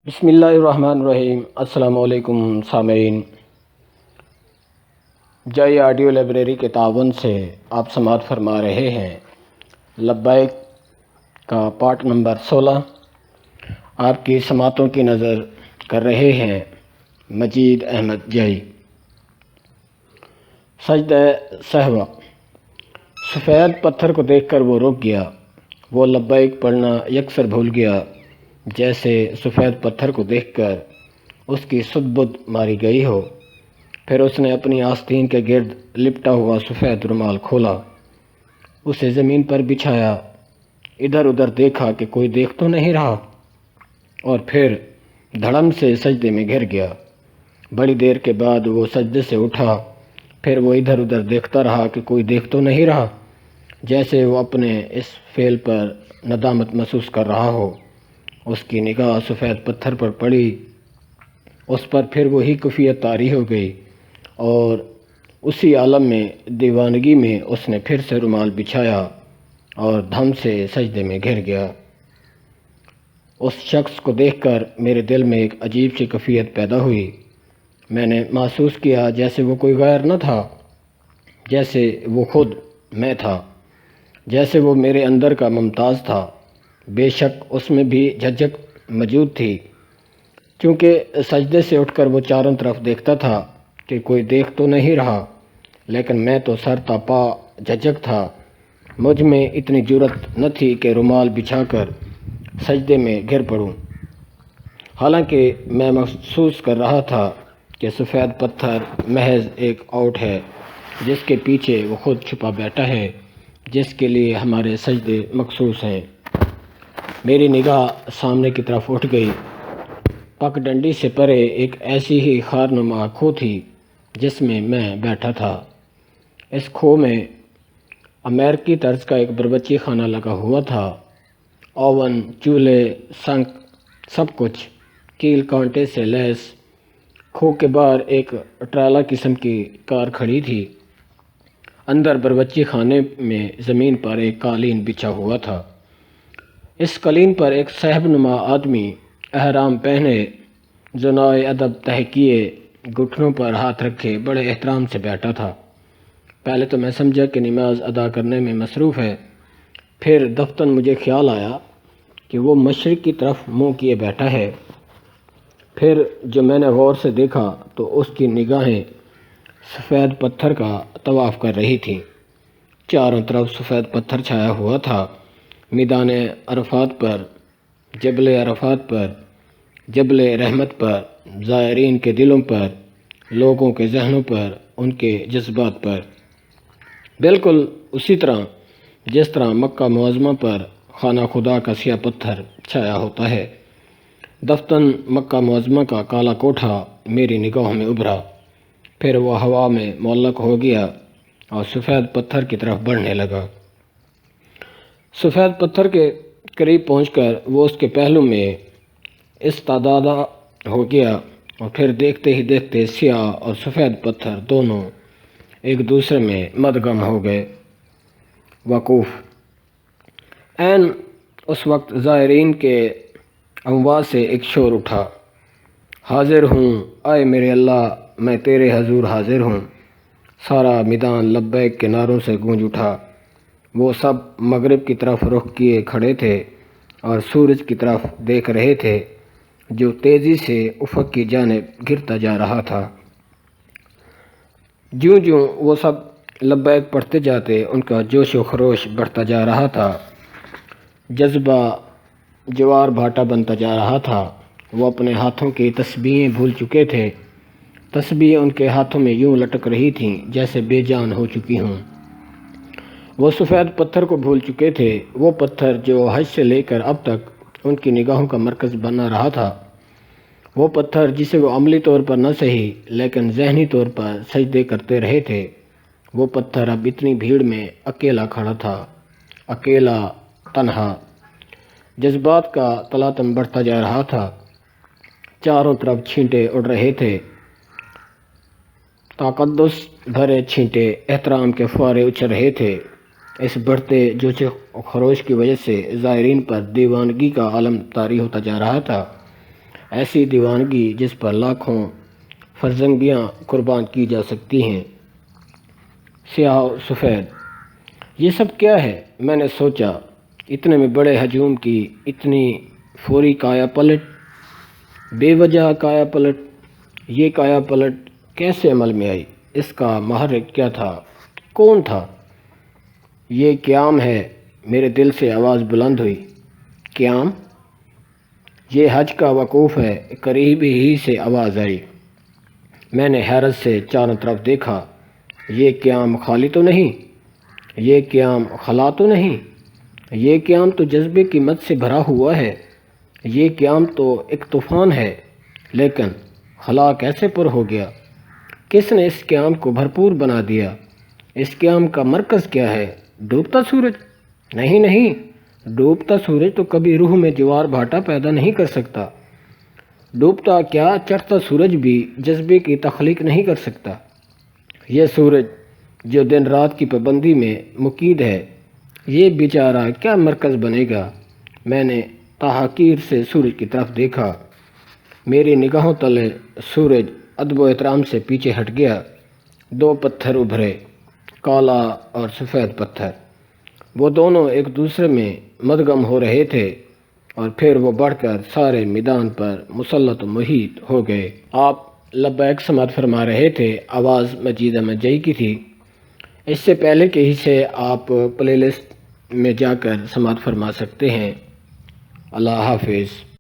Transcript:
بسم اللہ الرحمن الرحیم۔ السلام علیکم سامعین، جائی آڈیو لائبریری کے تعاون سے آپ سماعت فرما رہے ہیں لبیک کا پارٹ نمبر 16۔ آپ کی سماعتوں کی نظر کر رہے ہیں مجید احمد جائی۔ سجدہ سہوہ۔ سفید پتھر کو دیکھ کر وہ رک گیا۔ وہ لبیک پڑھنا یکسر بھول گیا، جیسے سفید پتھر کو دیکھ کر اس کی سدھ بدھ ماری گئی ہو۔ پھر اس نے اپنی آستین کے گرد لپٹا ہوا سفید رومال کھولا، اسے زمین پر بچھایا، ادھر ادھر دیکھا کہ کوئی دیکھ تو نہیں رہا، اور پھر دھڑم سے سجدے میں گر گیا۔ بڑی دیر کے بعد وہ سجدے سے اٹھا، پھر وہ ادھر ادھر دیکھتا رہا کہ کوئی دیکھ تو نہیں رہا، جیسے وہ اپنے اس فعل پر ندامت محسوس کر رہا ہو۔ اس کی نگاہ سفید پتھر پر پڑی، اس پر پھر وہی کیفیت طاری ہو گئی، اور اسی عالم میں دیوانگی میں اس نے پھر سے رومال بچھایا اور دھم سے سجدے میں گر گیا۔ اس شخص کو دیکھ کر میرے دل میں ایک عجیب سی کیفیت پیدا ہوئی۔ میں نے محسوس کیا جیسے وہ کوئی غیر نہ تھا، جیسے وہ خود میں تھا، جیسے وہ میرے اندر کا ممتاز تھا۔ بے شک اس میں بھی جھجک موجود تھی، چونکہ سجدے سے اٹھ کر وہ چاروں طرف دیکھتا تھا کہ کوئی دیکھ تو نہیں رہا، لیکن میں تو سر تا پا جھجک تھا۔ مجھ میں اتنی جرأت نہ تھی کہ رومال بچھا کر سجدے میں گر پڑوں، حالانکہ میں محسوس کر رہا تھا کہ سفید پتھر محض ایک آؤٹ ہے، جس کے پیچھے وہ خود چھپا بیٹھا ہے، جس کے لیے ہمارے سجدے مخصوص ہیں۔ میری نگاہ سامنے کی طرف اٹھ گئی۔ پگ ڈنڈی سے پرے ایک ایسی ہی خارنما کھو تھی جس میں میں بیٹھا تھا۔ اس کھو میں امریکی طرز کا ایک باورچی خانہ لگا ہوا تھا۔ اوون، چولہے، سنک، سب کچھ کیل کانٹے سے لیس۔ کھو کے باہر ایک ٹرالا قسم کی کار کھڑی تھی۔ اندر باورچی خانے میں زمین پر ایک قالین بچھا ہوا تھا۔ اس قالین پر ایک صاحب نما آدمی احرام پہنے، زنائے ادب تہہ کیے، گھٹنوں پر ہاتھ رکھے بڑے احترام سے بیٹھا تھا۔ پہلے تو میں سمجھا کہ نماز ادا کرنے میں مصروف ہے، پھر دفتن مجھے خیال آیا کہ وہ مشرق کی طرف منہ کیے بیٹھا ہے۔ پھر جو میں نے غور سے دیکھا تو اس کی نگاہیں سفید پتھر کا طواف کر رہی تھیں۔ چاروں طرف سفید پتھر چھایا ہوا تھا۔ میدان عرفات پر، جبل عرفات پر، جبل رحمت پر، زائرین کے دلوں پر، لوگوں کے ذہنوں پر، ان کے جذبات پر، بالکل اسی طرح جس طرح مکہ معظمہ پر خانہ خدا کا سیاہ پتھر چھایا ہوتا ہے۔ دفتن مکہ معظمہ کا کالا کوٹھا میری نگاہوں میں ابھرا، پھر وہ ہوا میں معلق ہو گیا اور سفید پتھر کی طرف بڑھنے لگا۔ سفید پتھر کے قریب پہنچ کر وہ اس کے پہلو میں استادہ ہو گیا، اور پھر دیکھتے ہی دیکھتے سیاہ اور سفید پتھر دونوں ایک دوسرے میں مدغم ہو گئے۔ وقوف۔ عین اس وقت زائرین کے امواج سے ایک شور اٹھا، حاضر ہوں، اے میرے اللہ، میں تیرے حضور حاضر ہوں۔ سارا میدان لبیک کے نعروں سے گونج اٹھا۔ وہ سب مغرب کی طرف رخ کیے کھڑے تھے اور سورج کی طرف دیکھ رہے تھے جو تیزی سے افق کی جانب گرتا جا رہا تھا۔ جوں جوں وہ سب لبیک پڑھتے جاتے، ان کا جوش و خروش بڑھتا جا رہا تھا، جذبہ جوار بھاٹا بنتا جا رہا تھا۔ وہ اپنے ہاتھوں کی تسبیحیں بھول چکے تھے۔ تسبیحیں ان کے ہاتھوں میں یوں لٹک رہی تھیں جیسے بے جان ہو چکی ہوں۔ وہ سفید پتھر کو بھول چکے تھے، وہ پتھر جو حج سے لے کر اب تک ان کی نگاہوں کا مرکز بنا رہا تھا، وہ پتھر جسے وہ عملی طور پر نہ صحیح لیکن ذہنی طور پر سجدے کرتے رہے تھے۔ وہ پتھر اب اتنی بھیڑ میں اکیلا کھڑا تھا، اکیلا، تنہا۔ جذبات کا تلاطم بڑھتا جا رہا تھا، چاروں طرف چھینٹے اڑ رہے تھے، تقدس بھرے چھینٹے، احترام کے فوارے اچھل رہے تھے۔ اس بڑھتے جوش و خروش کی وجہ سے زائرین پر دیوانگی کا عالم طاری ہوتا جا رہا تھا۔ ایسی دیوانگی جس پر لاکھوں فرزنگیاں قربان کی جا سکتی ہیں۔ سیاہ و سفید، یہ سب کیا ہے؟ میں نے سوچا، اتنے میں بڑے ہجوم کی اتنی فوری کایا پلٹ، بے وجہ کایا پلٹ، یہ کایا پلٹ کیسے عمل میں آئی؟ اس کا محرک کیا تھا؟ کون تھا؟ یہ قیام ہے، میرے دل سے آواز بلند ہوئی۔ قیام؟ یہ حج کا وقوف ہے، قریب ہی سے آواز آئی۔ میں نے حیرت سے چاروں طرف دیکھا۔ یہ قیام خالی تو نہیں، یہ قیام خلا تو نہیں، یہ قیام تو جذبے کی مد سے بھرا ہوا ہے، یہ قیام تو ایک طوفان ہے۔ لیکن خلا کیسے پر ہو گیا؟ کس نے اس قیام کو بھرپور بنا دیا؟ اس قیام کا مرکز کیا ہے؟ ڈوبتا سورج؟ نہیں نہیں، ڈوبتا سورج تو کبھی روح میں جوار بھاٹا پیدا نہیں کر سکتا۔ ڈوبتا کیا، چڑھتا سورج بھی جذبے کی تخلیق نہیں کر سکتا۔ یہ سورج جو دن رات کی پابندی میں مقید ہے، یہ بیچارہ کیا مرکز بنے گا؟ میں نے تحقیر سے سورج کی طرف دیکھا۔ میری نگاہوں تلے سورج ادب و احترام سے پیچھے ہٹ گیا۔ دو پتھر ابھرے، کالا اور سفید پتھر۔ وہ دونوں ایک دوسرے میں مدغم ہو رہے تھے اور پھر وہ بڑھ کر سارے میدان پر مسلط و محیط ہو گئے۔ آپ لبیک سماعت فرما رہے تھے، آواز مجید احمد جئی کی تھی۔ اس سے پہلے کے حصے آپ پلے لسٹ میں جا کر سماعت فرما سکتے ہیں۔ اللہ حافظ۔